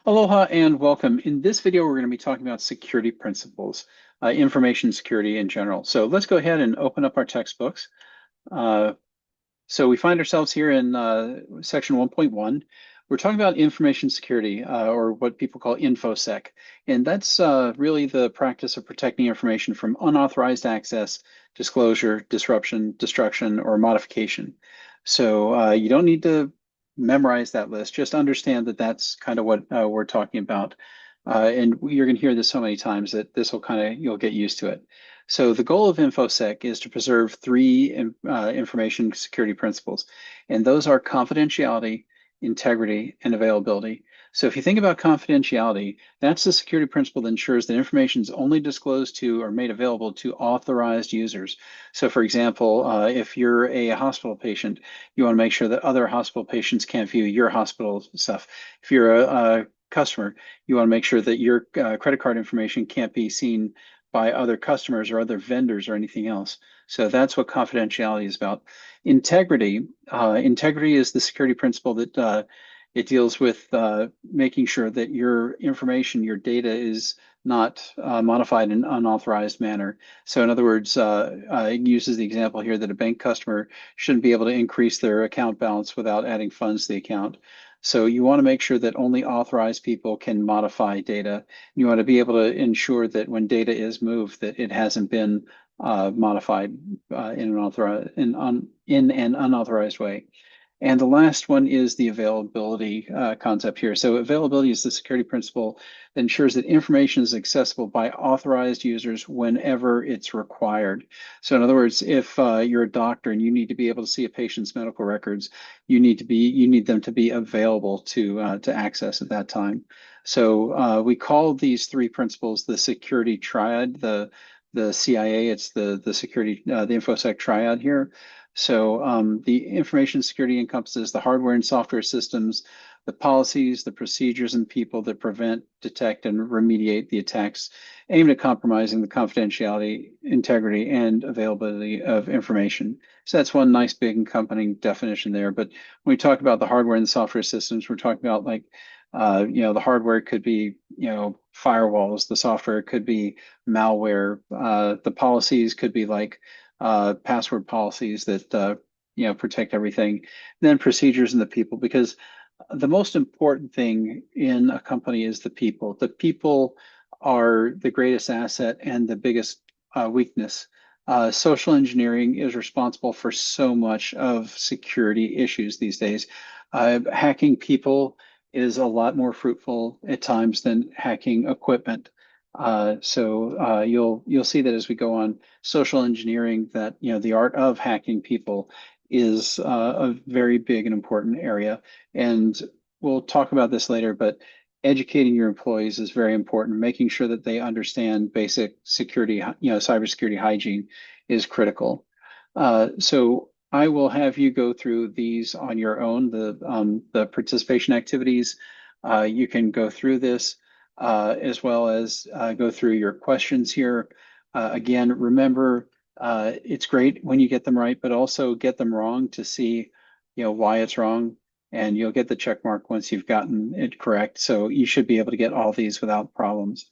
Aloha and welcome. In this video, we're going to be talking about security principles, information security in general. So let's go ahead and open up our textbooks. Uh, so we find ourselves here in section 1.1. We're talking about information security, or what people call InfoSec. And that's really the practice of protecting information from unauthorized access, disclosure, disruption, destruction, or modification. So you don't need to memorize that list. Just understand that that's kind of what we're talking about. And you're going to hear this so many times that this will you'll get used to it. So the goal of InfoSec is to preserve three information security principles, and those are confidentiality, integrity, and availability. So if you think about confidentiality, that's the security principle that ensures that information is only disclosed to or made available to authorized users. So for example, if you're a hospital patient, you want to make sure that other hospital patients can't view your hospital stuff. If you're a customer, you want to make sure that your credit card information can't be seen by other customers or other vendors or anything else. So that's what confidentiality is about. Integrity is the security principle that it deals with making sure that your information, your data is not modified in an unauthorized manner. So in other words, it uses the example here that a bank customer shouldn't be able to increase their account balance without adding funds to the account. So you want to make sure that only authorized people can modify data. You want to be able to ensure that when data is moved, that it hasn't been modified in an unauthorized way. And the last one is the availability concept here. So availability is the security principle that ensures that information is accessible by authorized users whenever it's required. So in other words, if you're a doctor and you need to be able to see a patient's medical records, you need them to be available to access at that time. So we call these three principles the security triad. The CIA, it's the security the InfoSec triad here. So the information security encompasses the hardware and software systems, the policies, the procedures, and people that prevent, detect, and remediate the attacks aimed at compromising the confidentiality, integrity, and availability of information. So that's one nice big encompassing definition there. But when we talk about the hardware and software systems, we're talking about the hardware could be, firewalls, the software could be malware, the policies could be like password policies that protect everything. And then procedures and the people, because the most important thing in a company is the people. The people are the greatest asset and the biggest weakness. Social engineering is responsible for so much of security issues these days. Hacking people is a lot more fruitful at times than hacking equipment. So you'll see that as we go on social engineering, that the art of hacking people is a very big and important area. And we'll talk about this later, but educating your employees is very important. Making sure that they understand basic security, cybersecurity hygiene is critical. So I will have you go through these on your own, the participation activities. You can go through this as well as go through your questions here. Again, remember, it's great when you get them right, but also get them wrong to see, why it's wrong, and you'll get the check mark once you've gotten it correct. So you should be able to get all these without problems.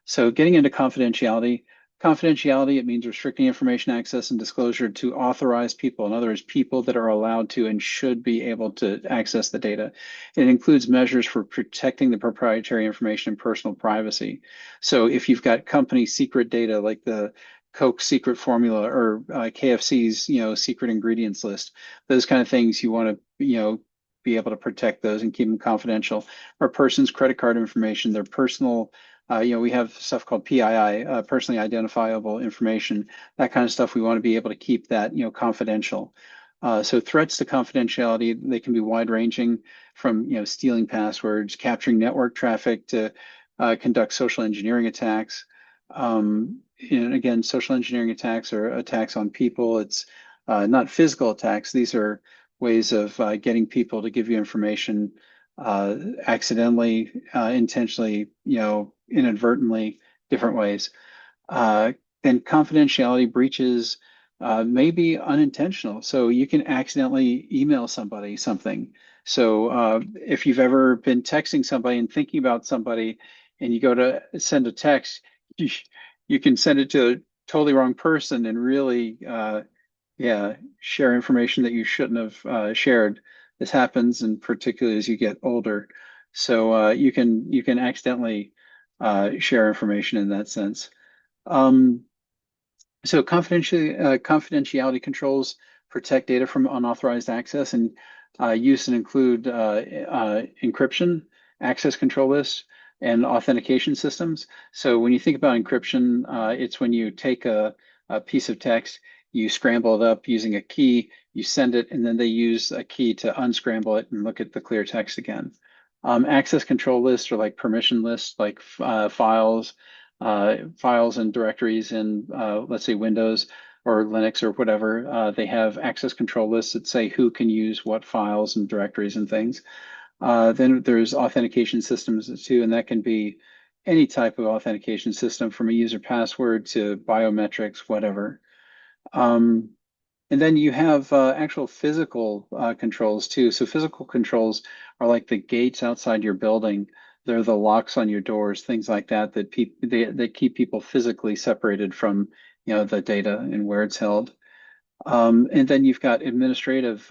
So getting into confidentiality. Confidentiality, it means restricting information access and disclosure to authorized people. In other words, people that are allowed to and should be able to access the data. It includes measures for protecting the proprietary information and personal privacy. So if you've got company secret data like the Coke secret formula or KFC's, secret ingredients list, those kind of things you want to, be able to protect those and keep them confidential. Or a person's credit card information, their personal we have stuff called PII, personally identifiable information, that kind of stuff. We want to be able to keep that, confidential. So threats to confidentiality, they can be wide ranging from, stealing passwords, capturing network traffic to conduct social engineering attacks. And again, social engineering attacks are attacks on people. It's not physical attacks. These are ways of getting people to give you information accidentally, intentionally, inadvertently, different ways. Then confidentiality breaches may be unintentional. So you can accidentally email somebody something. So if you've ever been texting somebody and thinking about somebody, and you go to send a text, you, you can send it to a totally wrong person and really, yeah, share information that you shouldn't have shared. This happens, and particularly as you get older. So you can accidentally share information in that sense. Um, so confidentiality controls protect data from unauthorized access and use and include encryption, access control lists, and authentication systems. So when you think about encryption, it's when you take a piece of text, you scramble it up using a key, you send it, and then they use a key to unscramble it and look at the clear text again. Access control lists are like permission lists, like files and directories in, let's say, Windows or Linux or whatever. They have access control lists that say who can use what files and directories and things. Then there's authentication systems too, and that can be any type of authentication system from a user password to biometrics, whatever. Um, and then you have actual physical controls too. So physical controls are like the gates outside your building. They're the locks on your doors, things like that that keep people physically separated from, the data and where it's held. And then you've got administrative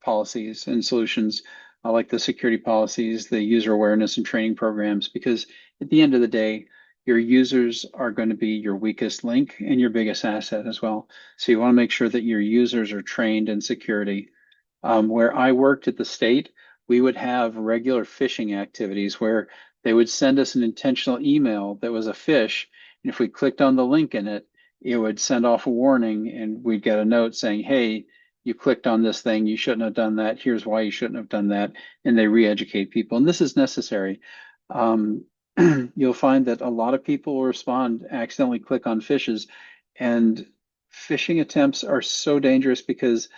policies and solutions like the security policies, the user awareness and training programs, because at the end of the day, your users are going to be your weakest link and your biggest asset as well. So you want to make sure that your users are trained in security. Where I worked at the state, we would have regular phishing activities where they would send us an intentional email that was a phish. And if we clicked on the link in it, it would send off a warning and we'd get a note saying, hey, you clicked on this thing, you shouldn't have done that. Here's why you shouldn't have done that. And they re-educate people. And this is necessary. Um, you'll find that a lot of people will respond, accidentally click on phishes. And phishing attempts are so dangerous because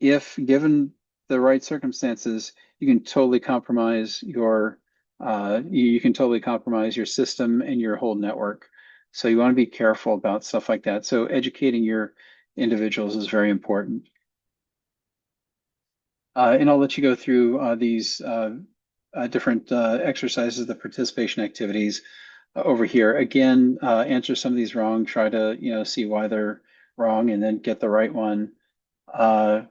if given the right circumstances, you can totally compromise you can totally compromise your system and your whole network. So you want to be careful about stuff like that. So educating your individuals is very important. And I'll let you go through these different exercises, the participation activities over here. Again, answer some of these wrong, try to, see why they're wrong and then get the right one. Uh,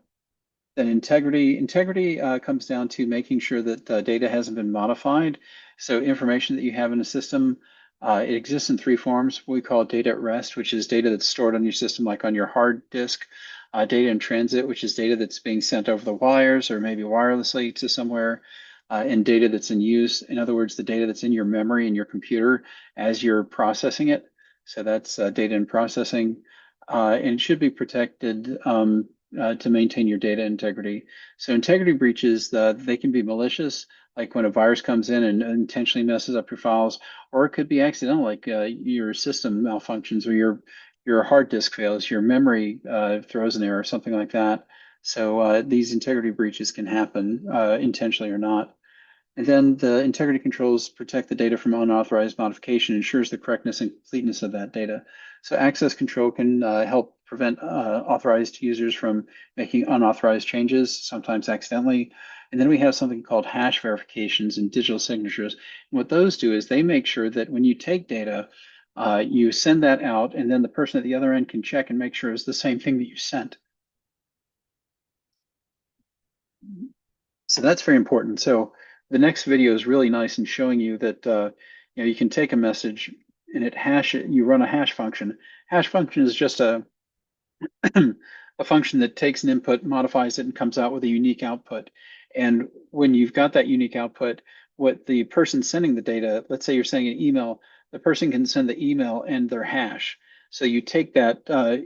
Then integrity comes down to making sure that data hasn't been modified. So information that you have in a system, it exists in three forms. We call it data at rest, which is data that's stored on your system, like on your hard disk. Data in transit, which is data that's being sent over the wires or maybe wirelessly to somewhere. And data that's in use. In other words, the data that's in your memory in your computer as you're processing it. So that's data in processing. And it should be protected to maintain your data integrity. So integrity breaches, they can be malicious, like when a virus comes in and intentionally messes up your files, or it could be accidental, like your system malfunctions or your hard disk fails, your memory throws an error, something like that. So these integrity breaches can happen intentionally or not. And then the integrity controls protect the data from unauthorized modification, ensures the correctness and completeness of that data. So access control can help prevent authorized users from making unauthorized changes, sometimes accidentally. And then we have something called hash verifications and digital signatures. And what those do is they make sure that when you take data, you send that out, and then the person at the other end can check and make sure it's the same thing that you sent. So that's very important. So the next video is really nice in showing you that you can take a message and you run a hash function. Hash function is just a function that takes an input, modifies it, and comes out with a unique output. And when you've got that unique output, what the person sending the data, let's say you're sending an email, the person can send the email and their hash. So you take that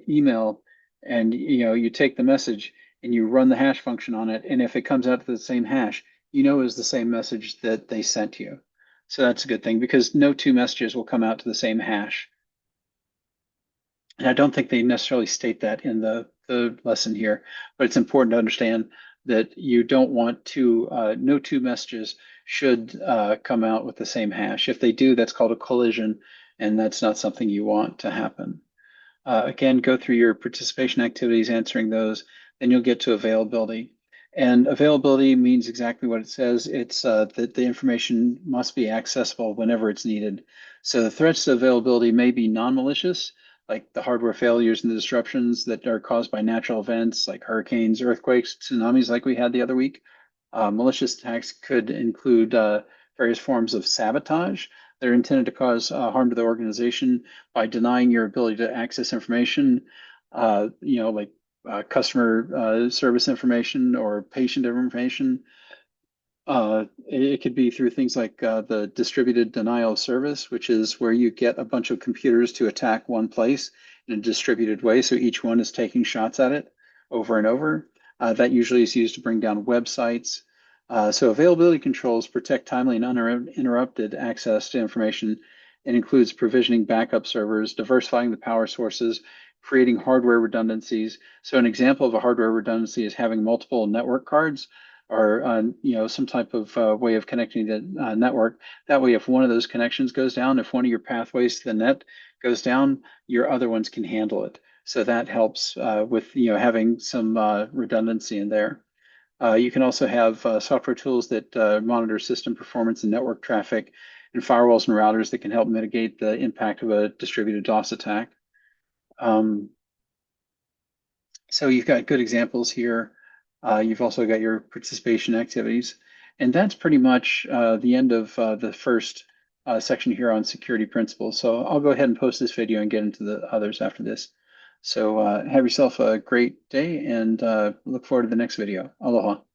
email and you take the message and you run the hash function on it. And if it comes out to the same hash, is the same message that they sent you. So that's a good thing because no two messages will come out to the same hash. And I don't think they necessarily state that in the lesson here, but it's important to understand that you don't want to, no two messages should come out with the same hash. If they do, that's called a collision, and that's not something you want to happen. Again, go through your participation activities, answering those, then you'll get to availability. And availability means exactly what it says. It's that the information must be accessible whenever it's needed. So the threats to availability may be non-malicious, like the hardware failures and the disruptions that are caused by natural events like hurricanes, earthquakes, tsunamis, like we had the other week. Malicious attacks could include various forms of sabotage. They're intended to cause harm to the organization by denying your ability to access information, like customer service information or patient information. It could be through things like the distributed denial of service, which is where you get a bunch of computers to attack one place in a distributed way. So each one is taking shots at it over and over. That usually is used to bring down websites. So availability controls protect timely and uninterrupted access to information. It includes provisioning backup servers, diversifying the power sources, creating hardware redundancies. So an example of a hardware redundancy is having multiple network cards or some type of way of connecting the network. That way, if one of those connections goes down, if one of your pathways to the net goes down, your other ones can handle it. So that helps with having some redundancy in there. You can also have software tools that monitor system performance and network traffic, and firewalls and routers that can help mitigate the impact of a distributed DOS attack. Um, so you've got good examples here. You've also got your participation activities. And that's pretty much the end of the first section here on security principles. So I'll go ahead and post this video and get into the others after this. So have yourself a great day and look forward to the next video. Aloha.